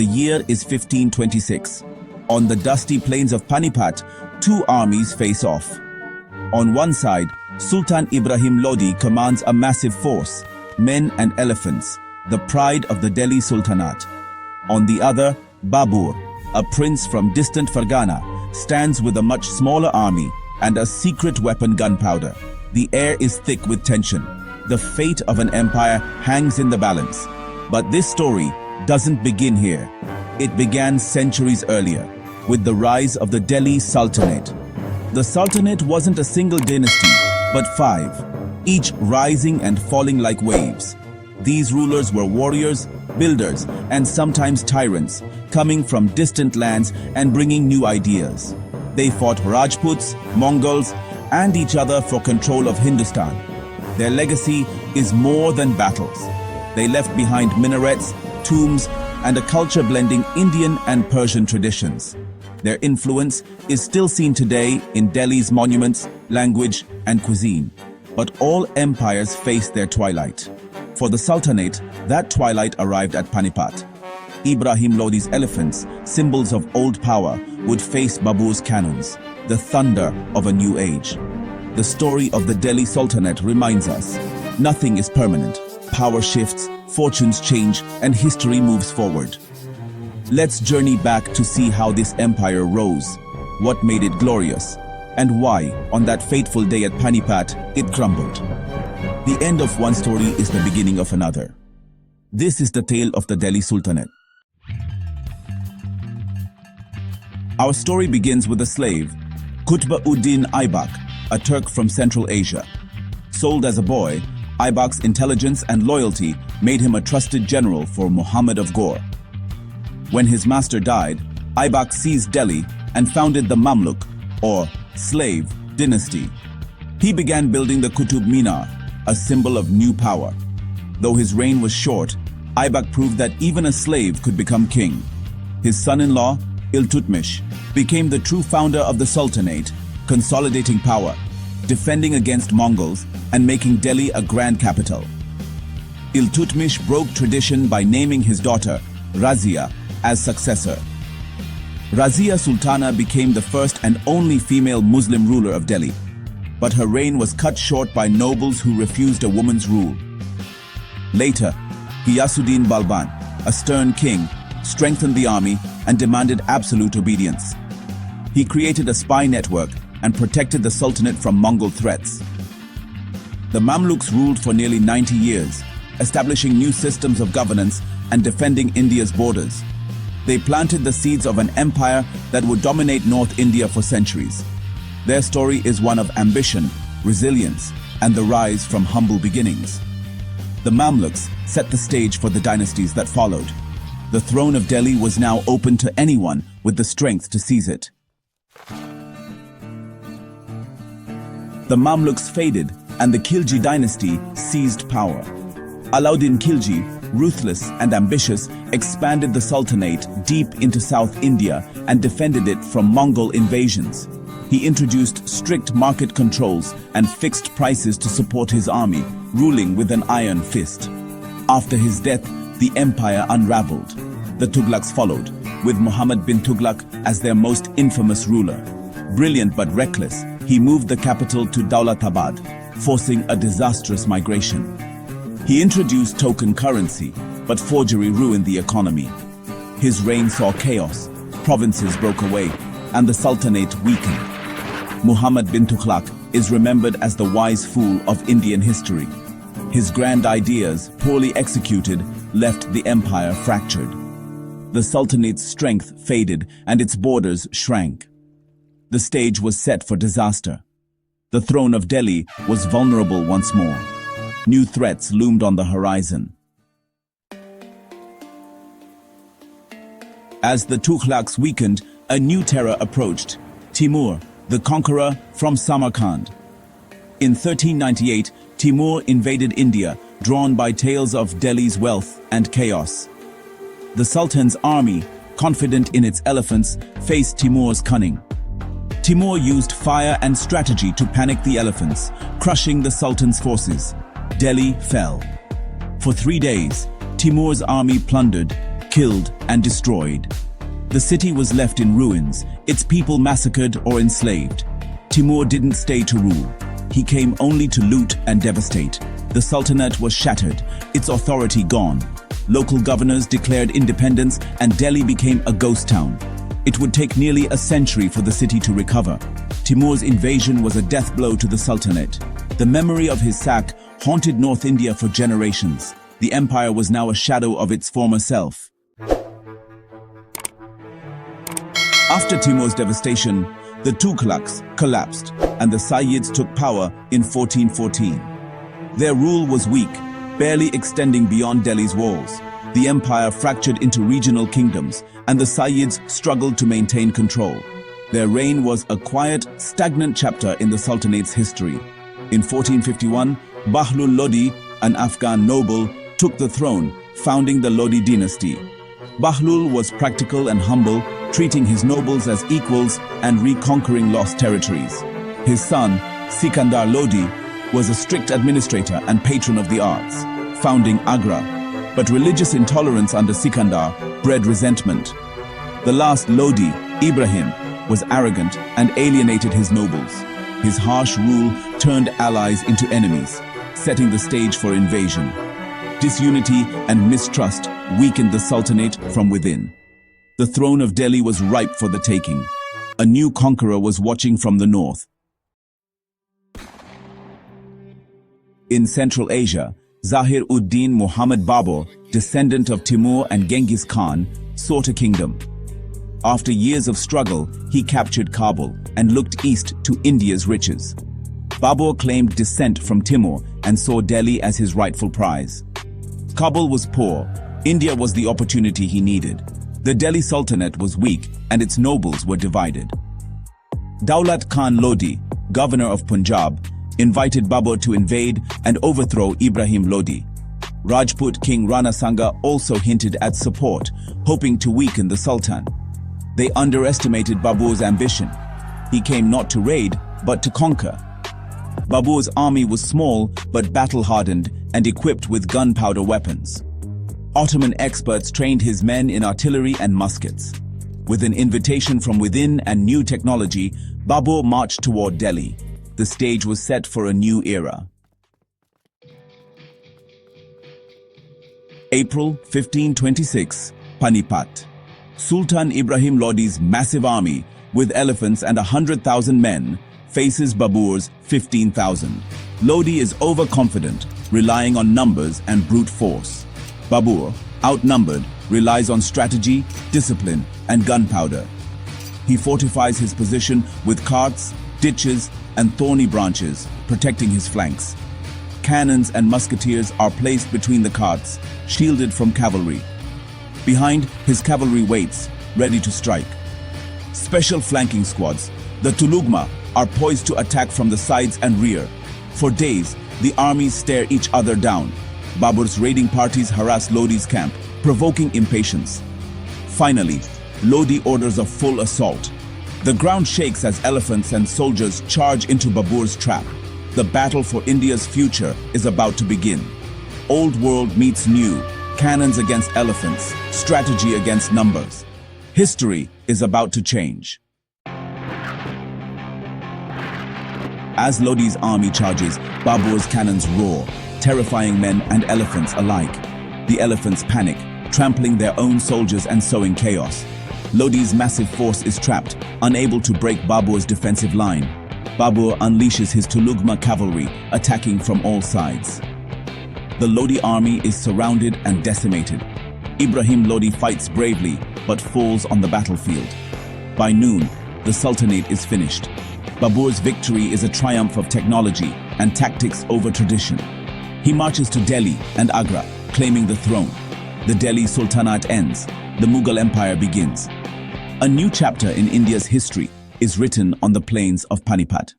The year is 1526. On the dusty plains of Panipat, two armies face off. On one side, Sultan Ibrahim Lodi commands a massive force, men and elephants, the pride of the Delhi Sultanate. On the other, Babur, a prince from distant Fargana, stands with a much smaller army and a secret weapon, gunpowder. The air is thick with tension. The fate of an empire hangs in the balance. But this story doesn't begin here. It began centuries earlier, with the rise of the Delhi Sultanate. The Sultanate wasn't a single dynasty, but five, each rising and falling like waves. These rulers were warriors, builders, and sometimes tyrants, coming from distant lands and bringing new ideas. They fought Rajputs, Mongols, and each other for control of Hindustan. Their legacy is more than battles. They left behind minarets, tombs, and a culture blending Indian and Persian traditions. Their influence is still seen today in Delhi's monuments, language, and cuisine. But all empires face their twilight. For the Sultanate, that twilight arrived at Panipat. Ibrahim Lodi's elephants, symbols of old power, would face Babur's cannons, the thunder of a new age. The story of the Delhi Sultanate reminds us, nothing is permanent. Power shifts, fortunes change, and history moves forward. Let's journey back to see how this empire rose, what made it glorious, and why, on that fateful day at Panipat, it crumbled. The end of one story is the beginning of another. This is the tale of the Delhi Sultanate. Our story begins with a slave, Qutb-ud-Din Aybak, a Turk from Central Asia. Sold as a boy, Aybak's intelligence and loyalty made him a trusted general for Muhammad of Ghor. When his master died, Aybak seized Delhi and founded the Mamluk, or slave, dynasty. He began building the Qutub Minar, a symbol of new power. Though his reign was short, Aybak proved that even a slave could become king. His son-in-law, Iltutmish, became the true founder of the Sultanate, consolidating power, defending against Mongols, and making Delhi a grand capital. Iltutmish broke tradition by naming his daughter, Razia, as successor. Razia Sultana became the first and only female Muslim ruler of Delhi, but her reign was cut short by nobles who refused a woman's rule. Later, Ghiyasuddin Balban, a stern king, strengthened the army and demanded absolute obedience. He created a spy network and protected the Sultanate from Mongol threats. The Mamluks ruled for nearly 90 years, establishing new systems of governance and defending India's borders. They planted the seeds of an empire that would dominate North India for centuries. Their story is one of ambition, resilience, and the rise from humble beginnings. The Mamluks set the stage for the dynasties that followed. The throne of Delhi was now open to anyone with the strength to seize it. The Mamluks faded, and the Khilji dynasty seized power. Alauddin Khilji, ruthless and ambitious, expanded the Sultanate deep into South India and defended it from Mongol invasions. He introduced strict market controls and fixed prices to support his army, ruling with an iron fist. After his death, the empire unraveled. The Tughlaqs followed, with Muhammad bin Tughlaq as their most infamous ruler. Brilliant but reckless, he moved the capital to Daulatabad, forcing a disastrous migration. He introduced token currency, but forgery ruined the economy. His reign saw chaos, provinces broke away, and the Sultanate weakened. Muhammad bin Tughlaq is remembered as the wise fool of Indian history. His grand ideas, poorly executed, left the empire fractured. The Sultanate's strength faded and its borders shrank. The stage was set for disaster. The throne of Delhi was vulnerable once more. New threats loomed on the horizon. As the Tughlaqs weakened, a new terror approached, Timur, the conqueror from Samarkand. In 1398, Timur invaded India, drawn by tales of Delhi's wealth and chaos. The Sultan's army, confident in its elephants, faced Timur's cunning. Timur used fire and strategy to panic the elephants, crushing the Sultan's forces. Delhi fell. For 3 days, Timur's army plundered, killed, and destroyed. The city was left in ruins, its people massacred or enslaved. Timur didn't stay to rule. He came only to loot and devastate. The Sultanate was shattered, its authority gone. Local governors declared independence and Delhi became a ghost town. It would take nearly a century for the city to recover. Timur's invasion was a death blow to the Sultanate. The memory of his sack haunted North India for generations. The empire was now a shadow of its former self. After Timur's devastation, the Tughlaqs collapsed and the Sayyids took power in 1414. Their rule was weak, barely extending beyond Delhi's walls. The empire fractured into regional kingdoms and the Sayyids struggled to maintain control. Their reign was a quiet, stagnant chapter in the Sultanate's history. In 1451, Ibrahim Lodi, an Afghan noble, took the throne, founding the Lodi dynasty. Ibrahim was practical and humble, treating his nobles as equals and reconquering lost territories. His son, Sikandar Lodi, was a strict administrator and patron of the arts, founding Agra. But religious intolerance under Sikandar bred resentment. The last Lodi, Ibrahim, was arrogant and alienated his nobles. His harsh rule turned allies into enemies, setting the stage for invasion. Disunity and mistrust weakened the Sultanate from within. The throne of Delhi was ripe for the taking. A new conqueror was watching from the north. In Central Asia, Zahir-ud-Din Muhammad Babur, descendant of Timur and Genghis Khan, sought a kingdom. After years of struggle, he captured Kabul and looked east to India's riches. Babur claimed descent from Timur and saw Delhi as his rightful prize. Kabul was poor. India was the opportunity he needed. The Delhi Sultanate was weak and its nobles were divided. Daulat Khan Lodi, governor of Punjab, invited Babur to invade and overthrow Ibrahim Lodi. Rajput King Rana Sanga also hinted at support, hoping to weaken the Sultan. They underestimated Babur's ambition. He came not to raid, but to conquer. Babur's army was small but battle-hardened and equipped with gunpowder weapons. Ottoman experts trained his men in artillery and muskets. With an invitation from within and new technology, Babur marched toward Delhi. The stage was set for a new era. April 1526, Panipat. Sultan Ibrahim Lodi's massive army, with elephants and 100,000 men, faces Babur's 15,000. Lodi is overconfident, relying on numbers and brute force. Babur, outnumbered, relies on strategy, discipline, and gunpowder. He fortifies his position with carts, ditches, and thorny branches, protecting his flanks. Cannons and musketeers are placed between the carts, shielded from cavalry. Behind, his cavalry waits, ready to strike. Special flanking squads, the Tughlaqs, are poised to attack from the sides and rear. For days, the armies stare each other down. Babur's raiding parties harass Lodi's camp, provoking impatience. Finally, Lodi orders a full assault. The ground shakes as elephants and soldiers charge into Babur's trap. The battle for India's future is about to begin. Old world meets new, cannons against elephants, strategy against numbers. History is about to change. As Lodi's army charges, Babur's cannons roar, terrifying men and elephants alike. The elephants panic, trampling their own soldiers and sowing chaos. Lodi's massive force is trapped, unable to break Babur's defensive line. Babur unleashes his Tughlaq cavalry, attacking from all sides. The Lodi army is surrounded and decimated. Ibrahim Lodi fights bravely, but falls on the battlefield. By noon, the Sultanate is finished. Babur's victory is a triumph of technology and tactics over tradition. He marches to Delhi and Agra, claiming the throne. The Delhi Sultanate ends. The Mughal Empire begins. A new chapter in India's history is written on the plains of Panipat.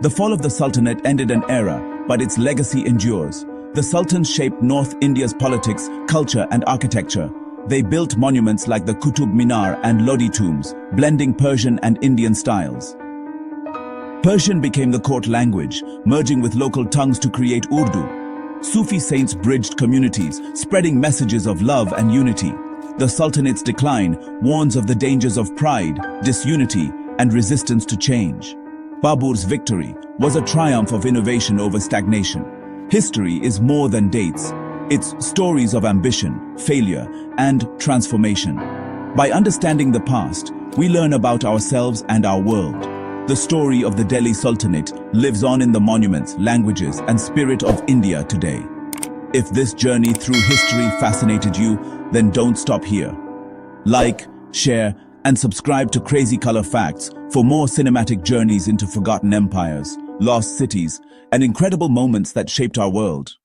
The fall of the Sultanate ended an era, but its legacy endures. The Sultans shaped North India's politics, culture, and architecture. They built monuments like the Qutub Minar and Lodi tombs, blending Persian and Indian styles. Persian became the court language, merging with local tongues to create Urdu. Sufi saints bridged communities, spreading messages of love and unity. The Sultanate's decline warns of the dangers of pride, disunity, and resistance to change. Babur's victory was a triumph of innovation over stagnation. History is more than dates. It's stories of ambition, failure, and transformation. By understanding the past, we learn about ourselves and our world. The story of the Delhi Sultanate lives on in the monuments, languages, and spirit of India today. If this journey through history fascinated you, then don't stop here. Like, share, and subscribe to Crazy Color Facts for more cinematic journeys into forgotten empires, lost cities, and incredible moments that shaped our world.